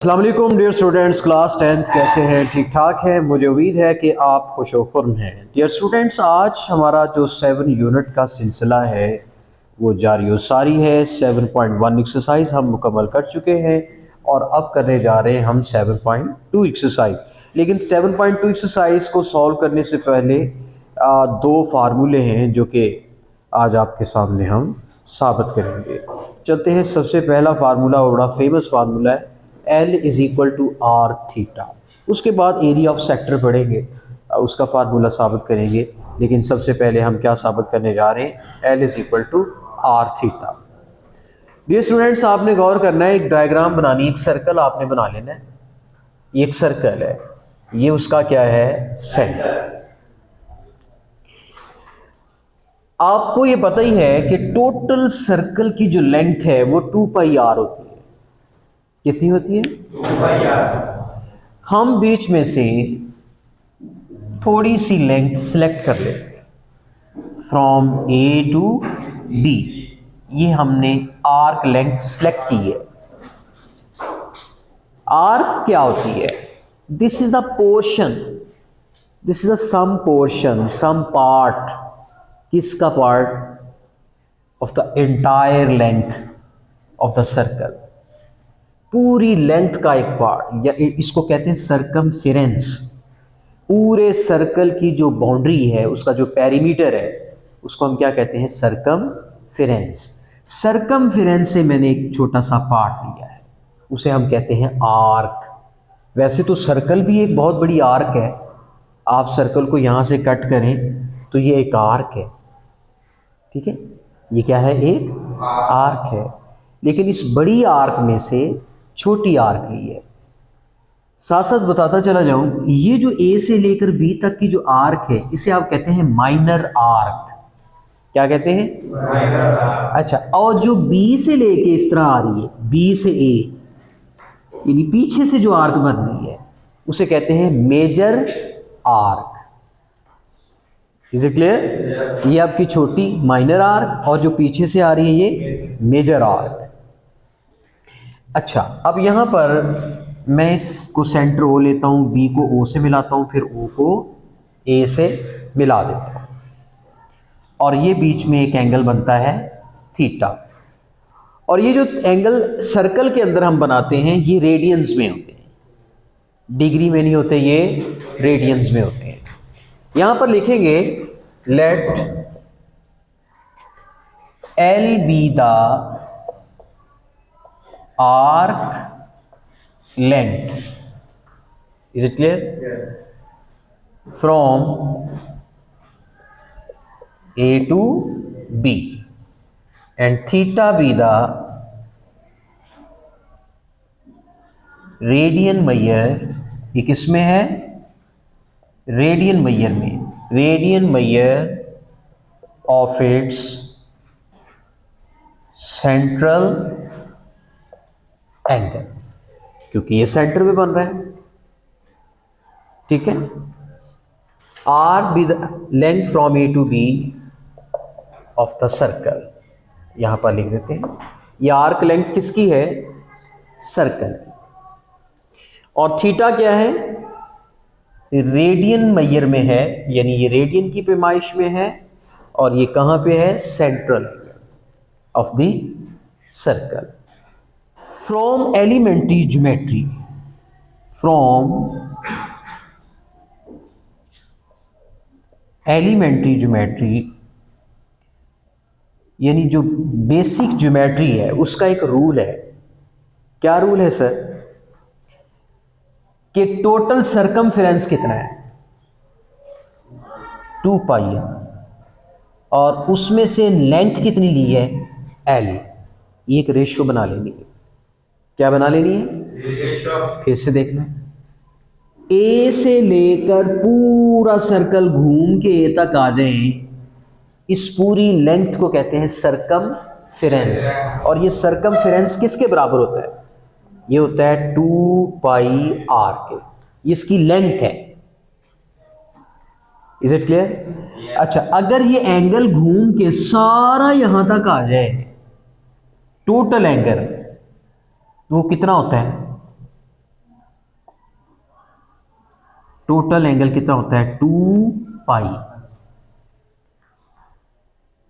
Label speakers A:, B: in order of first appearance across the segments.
A: अस्सलाम वालेकुम dear students, class 10th कैसे हैं? ठीक ठाक हैं। मुझे उम्मीद है कि आप खुश व खुर्म हैं। डियर स्टूडेंट्स, आज हमारा जो 7 यूनिट का सिलसिला है वो जारी व सारी है। 7.1 एक्सरसाइज हम मुकम्मल कर चुके हैं और अब करने जा रहे हैं हम 7.2 एक्सरसाइज। लेकिन 7.2 एक्सरसाइज को सॉल्व करने से पहले दो फार्मूले हैं जो कि आज आपके सामने हम साबित करेंगे। चलते हैं। सबसे पहला फार्मूला बड़ा फेमस फार्मूला है, L is equal to r theta. उसके बाद एरिया ऑफ सेक्टर पढ़ेंगे, उसका फार्मूला साबित करेंगे। लेकिन सबसे पहले हम क्या साबित करने जा रहे हैं? L is equal to r theta. Dear students, आपने गौर करना है, एक डायग्राम बनानी, एक सर्कल आपने बना लेना है। ये एक सर्कल है, ये उसका क्या है? सेंटर। आपको ये पता ही है कि टोटल सर्कल की जो लेंथ है वो 2 पाई आर होती है। कितनी होती है?
B: 2 पाई आर।
A: हम बीच में से थोड़ी सी लेंथ सिलेक्ट कर लेते हैं फ्रॉम ए टू बी। ये हमने आर्क लेंथ सिलेक्ट की है। आर्क क्या होती है? This is the portion, this is a some portion, some part. किसका part? Of the entire length of the circle. पूरी लेंथ का एक पार्ट, या इसको कहते हैं सर्कमफेरेंस। पूरे सर्कल की जो बाउंड्री है, उसका जो पेरीमीटर है, उसको हम क्या कहते हैं? सर्कमफेरेंस। सर्कमफेरेंस से मैंने एक छोटा सा पार्ट लिया है, उसे हम कहते हैं आर्क। वैसे तो सर्कल भी एक बहुत बड़ी आर्क है। आप सर्कल को यहाँ से कट करें तो ये एक आर्क है, ठीक है? ये क्या है? एक आर्क है। लेकिन इस बड़ी आर्क में से छोटी आर्क ली है। साथ साथ बताता चला जाऊं, ये जो ए से लेकर बी तक की जो आर्क है, इसे आप कहते हैं माइनर आर्क। क्या कहते हैं?
B: Minor arc.
A: अच्छा, और जो बी से लेके इस तरह आ रही है, बी से ए, यानी पीछे से जो आर्क बन रही है, उसे कहते हैं major arc. Is it clear? ये आपकी छोटी माइनर आर्क, और जो पीछे से आ रही है ये मेजर आर्क। अच्छा, अब यहाँ पर मैं इसको सेंटर ओ लेता हूँ, बी को ओ से मिलाता हूँ, फिर ओ को ए से मिला देता हूँ, और ये बीच में एक एंगल बनता है थीटा। और ये जो एंगल सर्कल के अंदर हम बनाते हैं, ये रेडियंस में होते हैं, डिग्री में नहीं होते, ये रेडियंस में होते हैं। यहाँ पर लिखेंगे let L be the arc length. Is it clear?
B: Yeah.
A: From A to B, and theta be the radian measure. ये किस में है? रेडियन मैयर में। Radian measure of its central angle, क्योंकि ये सेंटर में बन रहा है, ठीक है? R be the length from A to B of the circle. यहां पर लिख देते हैं, ये आर्क लेंथ किसकी है? सर्कल की। और थीटा क्या है? रेडियन मैयर में है, यानी ये रेडियन की पैमाइश में है, और ये कहां पे है? Central of the circle. From elementary geometry, from elementary geometry, यानी जो बेसिक ज्योमेट्री है, उसका एक रूल है। क्या रूल है सर? कि टोटल सर्कमफेरेंस कितना है? 2 पाई है, और उसमें से लेंथ कितनी ली है? L। ये एक रेशियो बना लेनी है। क्या बना लेनी है? फिर से देखना, ए से लेकर पूरा सर्कल घूम के ए तक आ जाए, इस पूरी लेंथ को कहते हैं सर्कमफेरेंस। और ये सर्कमफेरेंस किसके बराबर होता है? ये होता है 2 पाई आर के। ये इसकी लेंथ है। Is it clear? अच्छा, अगर ये एंगल घूम के सारा यहां तक आ जाए, टोटल एंगल, तो वो कितना होता है? टोटल एंगल कितना होता है 2 पाई,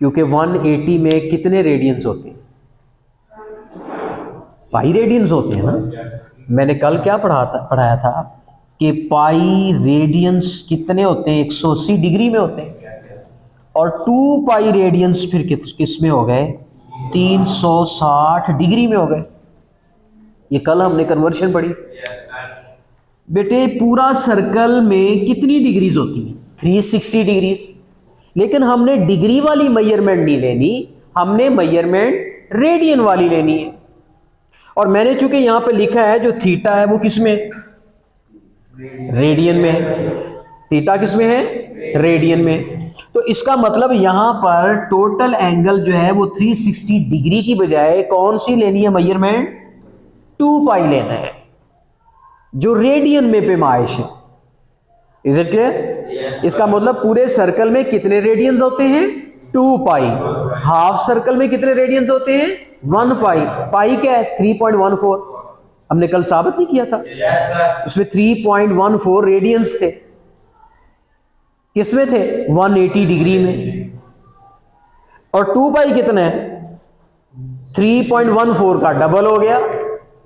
A: क्योंकि 180 में कितने रेडियंस होते हैं, पाई रेडियंस होते हैं ना। मैंने कल क्या पढ़ाया था कि पाई रेडियंस कितने होते हैं, 180 डिग्री में होते हैं, और 2 पाई रेडियंस फिर किस में हो गए, 360 डिग्री में हो गए। ये कल हमने कन्वर्शन पढ़ी। बेटे पूरा सर्कल में कितनी डिग्रीज होती हैं, 360 डिग्रीज, लेकिन हमने डिग्री वाली मेजरमेंट नहीं लेनी, हमने मेजरमेंट रेडियन वाली लेनी है। और मैंने चूंकि यहां पे लिखा है जो थीटा है वो किस में, रेडियन में है। थीटा किस में है, रेडियन में। तो इसका मतलब यहां पर टोटल एंगल जो है वो 360 डिग्री की बजाय कौन सी लेनी है मेजरमेंट, 2 पाई लेना है, जो रेडियन में पैमाइश है। Is it clear? इसका मतलब पूरे सर्कल में कितने रेडियंस होते हैं, 2 पाई। हाफ सर्कल में कितने रेडियंस होते हैं, 1 पाई। पाई क्या है, 3.14। हमने कल साबित नहीं किया था, उसमें 3.14 रेडियंस थे। किसमें थे, 180 डिग्री में। और 2 पाई कितना है, 3.14 का डबल हो गया,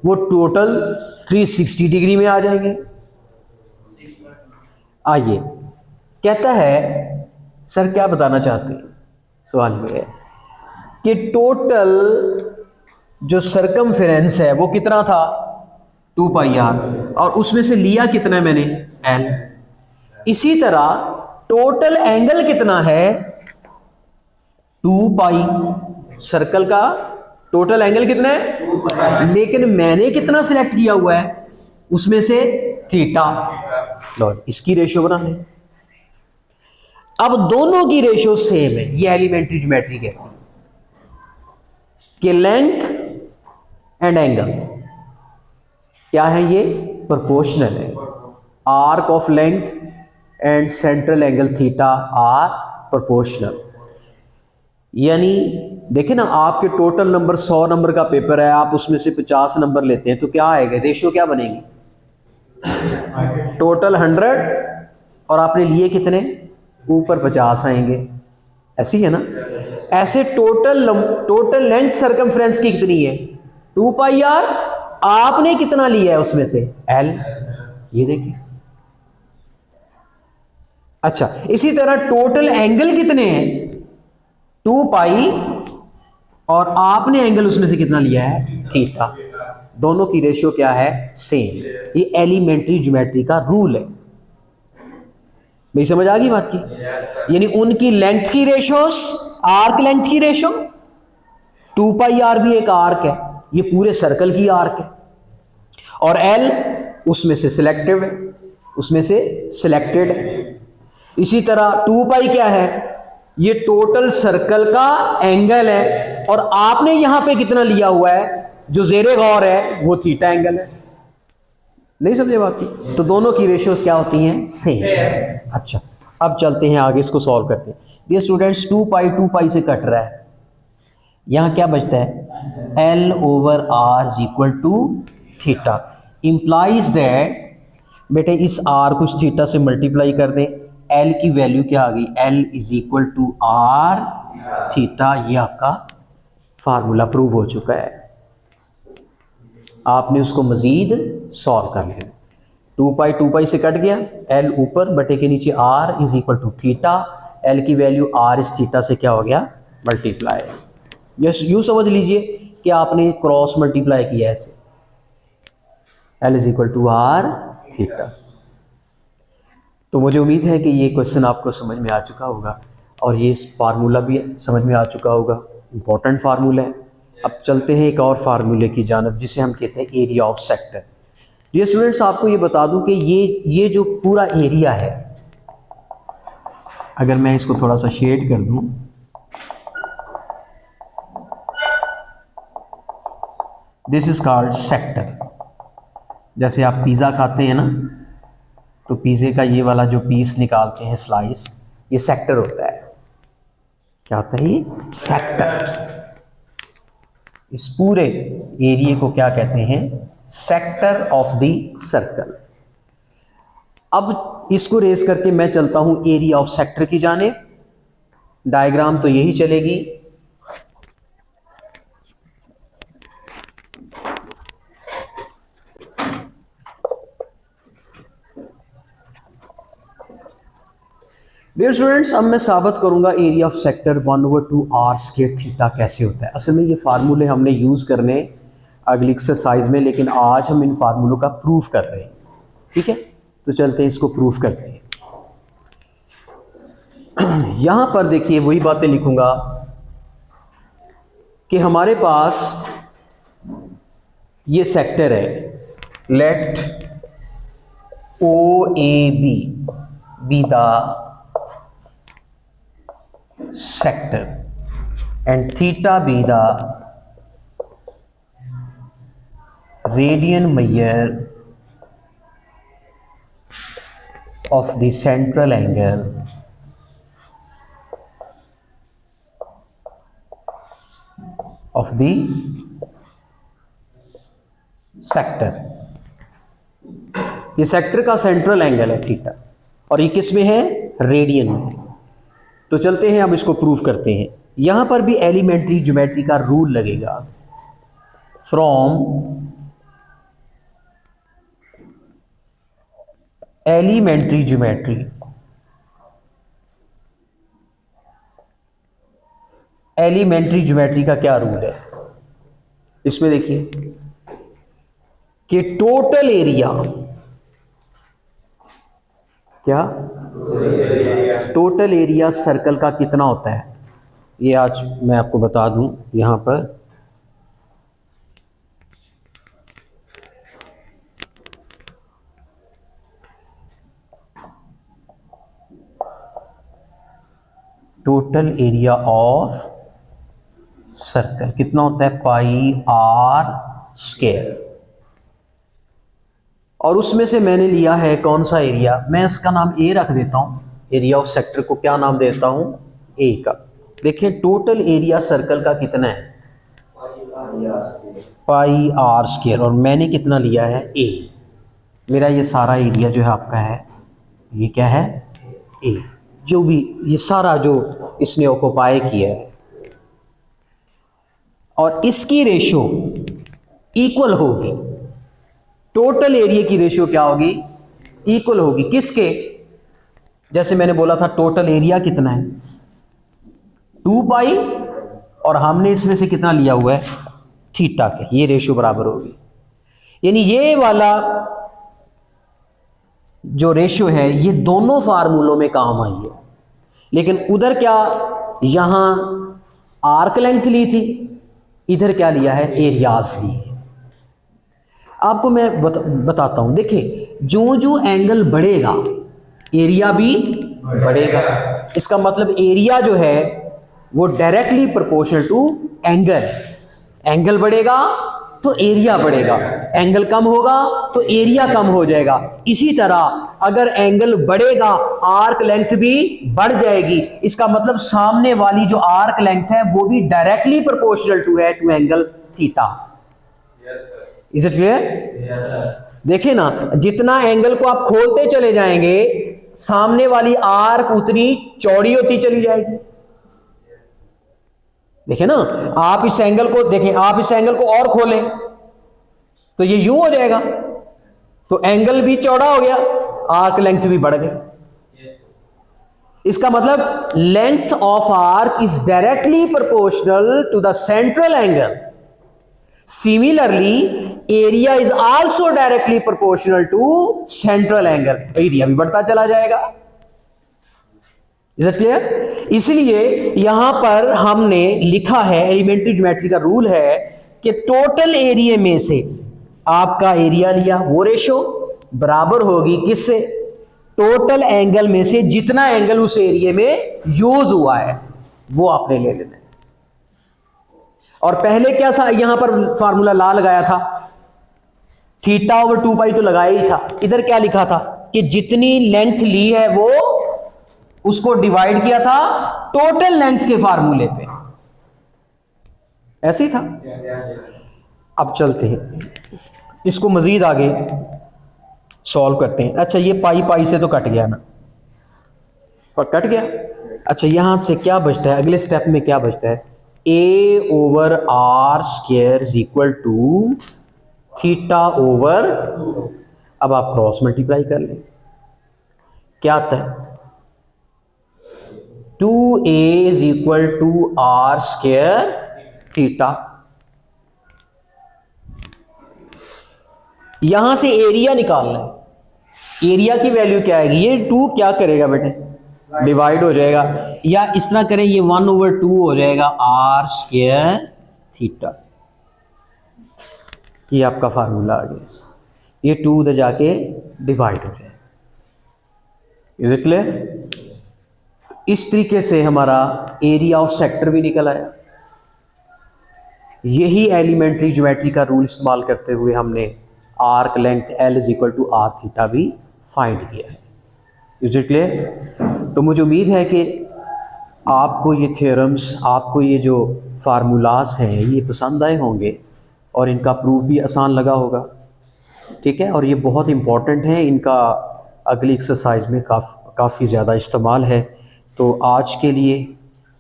A: वो टोटल 360 डिग्री में आ जाएंगे। आइए, कहता है सर क्या बताना चाहते हैं, सवाल ये है कि टोटल जो सरकमफेरेंस है वो कितना था, 2 पाई आर, और उसमें से लिया कितना है मैंने, एल। इसी तरह टोटल एंगल कितना है, 2 पाई। सर्कल का टोटल एंगल कितना है, लेकिन मैंने कितना सिलेक्ट किया हुआ है, उसमें से थीटा। लो इसकी रेशियो बना लें। अब दोनों की रेशियो सेम है, ये एलिमेंट्री ज्योमेट्री कहती है कि लेंथ एंड एंगल्स क्या है, ये प्रोपोर्शनल है। Arc of length and central angle theta r proportional. यानी देखें ना, आपके टोटल नंबर 100 नंबर का पेपर है, आप उसमें से 50 नंबर लेते हैं तो क्या आएगा, रेशियो क्या बनेगी, टोटल 100 और आपने लिए कितने, ऊपर 50 आएंगे। ऐसी है ना। ऐसे टोटल लेंथ सर्कमफ्रेंस की कितनी है, 2 पाई आर। आपने कितना लिया है उसमें से, एल। ये देखिए। अच्छा, इसी तरह टोटल एंगल कितने हैं, 2 पाई, और आपने एंगल उसमें से कितना लिया है, थीटा। दोनों की रेशियो क्या है, सेम। ये एलिमेंट्री ज्योमेट्री का रूल है। मेरी समझ आ गई बात की। यानी उनकी लेंथ की रेशियोस, आर्क लेंथ की रेशियो, 2 पाई आर भी एक आर्क है, ये पूरे सर्कल की आर्क है, और एल उसमें से सिलेक्टिव है, उसमें से सिलेक्टेड है। इसी तरह 2 पाई क्या है, ये टोटल सर्कल का एंगल है, और आपने यहां पे कितना लिया हुआ है, जो जेरे गौर है वो थीटा एंगल है। नहीं समझे बात की। तो दोनों की रेशियोज क्या होती हैं, सेम। अच्छा, अब चलते हैं आगे, इसको सॉल्व करते हैं। डियर स्टूडेंट्स, 2 पाई से कट रहा है, यहां क्या बचता है, L over r is equal to theta. Implies that, बेटे इस आर कुछ थीटा से मल्टीप्लाई कर दें, एल की वैल्यू क्या आ गई, L is equal to r theta. ये आपका फार्मूला प्रूव हो चुका है। आपने उसको मजीद सॉल्व कर लिया। 2 पाई से कट गया, एल ऊपर बटे के नीचे r is equal to theta. L की वैल्यू आर इस थीटा से क्या हो गया, मल्टीप्लाई। यस, यूँ समझ लीजिए कि आपने क्रॉस मल्टीप्लाई किया ऐसे, L is equal to r theta. तो मुझे उम्मीद है कि ये क्वेश्चन आपको समझ में आ चुका होगा, और ये फार्मूला भी समझ में आ चुका होगा। इंपॉर्टेंट फार्मूला है। अब चलते हैं एक और फार्मूले की जानब, जिसे हम कहते हैं area of sector. Dear students, आपको ये बता दूं कि ये जो पूरा एरिया है, अगर मैं इसको थोड़ा सा शेड कर दूं, दिस इज कॉल्ड सेक्टर। जैसे आप पिज़्ज़ा खाते हैं ना, तो पिज़्ज़े का ये वाला जो पीस निकालते हैं, स्लाइस, ये सेक्टर होता है। क्या होता है ये, सेक्टर। इस पूरे एरिया को क्या कहते हैं, सेक्टर ऑफ द सर्कल। अब इसको रेस करके मैं चलता हूं एरिया ऑफ सेक्टर की जानिब। डायग्राम तो यही चलेगी। डियर स्टूडेंट्स, अब मैं साबित करूंगा area of sector 1/2r² theta कैसे होता है। असल में ये फार्मूले हमने यूज़ करने अगली एक्सरसाइज में, लेकिन आज हम इन फार्मूलों का प्रूफ कर रहे हैं। ठीक है, तो चलते हैं इसको प्रूफ करते हैं। यहां पर देखिए वही बातें लिखूंगा कि हमारे पास ये सेक्टर है, let OAB be the sector and theta be the radian measure of the central angle of the sector। ये सेक्टर का सेंट्रल एंगल है थीटा, और ये किस में है? रेडियन में। तो चलते हैं अब इसको प्रूफ करते हैं। यहां पर भी एलिमेंट्री ज्योमेट्री का रूल लगेगा। From elementary geometry, elementary geometry का क्या रूल है? इसमें देखिए कि टोटल एरिया, क्या टोटल एरिया सर्कल का कितना होता है, ये आज मैं आपको बता दूं। यहां पर टोटल एरिया ऑफ सर्कल कितना होता है? πr²। और उसमें से मैंने लिया है कौन सा एरिया? मैं इसका नाम ए रख देता हूं। एरिया ऑफ सेक्टर को क्या नाम देता हूं? ए का। देखें टोटल एरिया सर्कल का कितना है? πr², और मैंने कितना लिया है? ए। मेरा ये सारा एरिया जो है आपका है, ये क्या है? ए। जो भी ये सारा जो इसने ऑक्युपाई किया है, और इसकी रेशो इक्वल होगी, टोटल एरिया की रेशियो क्या होगी? इक्वल होगी किसके? जैसे मैंने बोला था टोटल एरिया कितना है? 2π, और हमने इसमें से कितना लिया हुआ है? थीटा के। ये रेशियो बराबर होगी, यानी ये वाला जो रेशियो है ये दोनों फार्मूलों में काम आई है। लेकिन उधर क्या, यहां आर्क लेंथ ली थी, इधर क्या लिया है? एरियाज ली है। आपको मैं बताता हूं। देखिए जो जो एंगल बढ़ेगा एरिया भी बढ़ेगा। इसका मतलब एरिया जो है वो directly proportional to angle. Angle बढ़ेगा तो एरिया बढ़ेगा, एंगल कम होगा तो एरिया कम हो जाएगा। इसी तरह अगर एंगल बढ़ेगा आर्क लेंथ भी बढ़ जाएगी। इसका मतलब सामने वाली जो आर्क लेंथ है वो भी directly proportional to angle theta. Is it clear? देखिए ना, जितना एंगल को आप खोलते चले जाएंगे सामने वाली आर्क उतनी चौड़ी होती चली जाएगी। देखिए ना, आप इस एंगल को देखें, आप इस एंगल को और खोलें तो ये यूं हो जाएगा, तो एंगल भी चौड़ा हो गया, आर्क लेंथ भी बढ़ गई। इसका मतलब length of arc is directly proportional to the central angle. Similarly area is also directly proportional to central angle. Area भी बढ़ता चला जाएगा। Is it clear? इसलिए यहां पर हमने लिखा है, एलिमेंट्री ज्योमेट्री का रूल है कि टोटल एरिया में से आपका एरिया लिया, वो रेशो बराबर होगी किससे? टोटल एंगल में से जितना एंगल उस एरिया में यूज हुआ है वो आपने ले लेना है। और पहले क्या सा यहां पर फार्मूला ला लगाया था? θ/2π तो लगाया ही था। इधर क्या लिखा था कि जितनी लेंथ ली है वो उसको डिवाइड किया था टोटल लेंथ के फार्मूले पे। ऐसे ही था। अब चलते हैं इसको मजीद आगे सॉल्व करते हैं। अच्छा ये पाई पाई से तो कट गया ना, पर कट गया। अच्छा यहाँ से क्या बचता है, अगले स्टेप में क्या बचता है, a over r square is equal to theta over, अब आप क्रॉस मल्टीप्लाई कर लें, क्या आता है, 2a is equal to r square theta. यहां से एरिया निकालना है, एरिया की वैल्यू क्या आएगी, ये 2 क्या करेगा बेटे, डिवाइड हो जाएगा, या इस तरह करें ये 1/2 हो जाएगा आर स्क्वायर थीटा। ये आपका फार्मूला आ गया, ये 2 उधर जाके डिवाइड हो जाएगा। Is it clear? इस तरीके से हमारा एरिया ऑफ सेक्टर भी निकल आया। यही एलिमेंट्री ज्योमेट्री का रूल इस्तेमाल करते हुए हमने arc length L is equal to r theta भी फाइंड किया है। Is it clear? तो मुझे उम्मीद है कि आपको ये थ्योरम्स, आपको ये जो फार्मूलाज हैं ये पसंद आए होंगे और इनका प्रूफ भी आसान लगा होगा। ठीक है, और ये बहुत इम्पॉर्टेंट है, इनका अगली एक्सरसाइज में काफ़ी ज़्यादा इस्तेमाल है। तो आज के लिए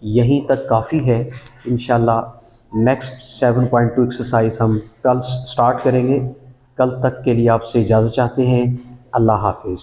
A: यहीं तक काफ़ी है। इंशाल्लाह नेक्स्ट 7.2 एक्सरसाइज हम कल स्टार्ट करेंगे। कल तक के लिए आपसे इजाज़त चाहते हैं। अल्लाह हाफिज़।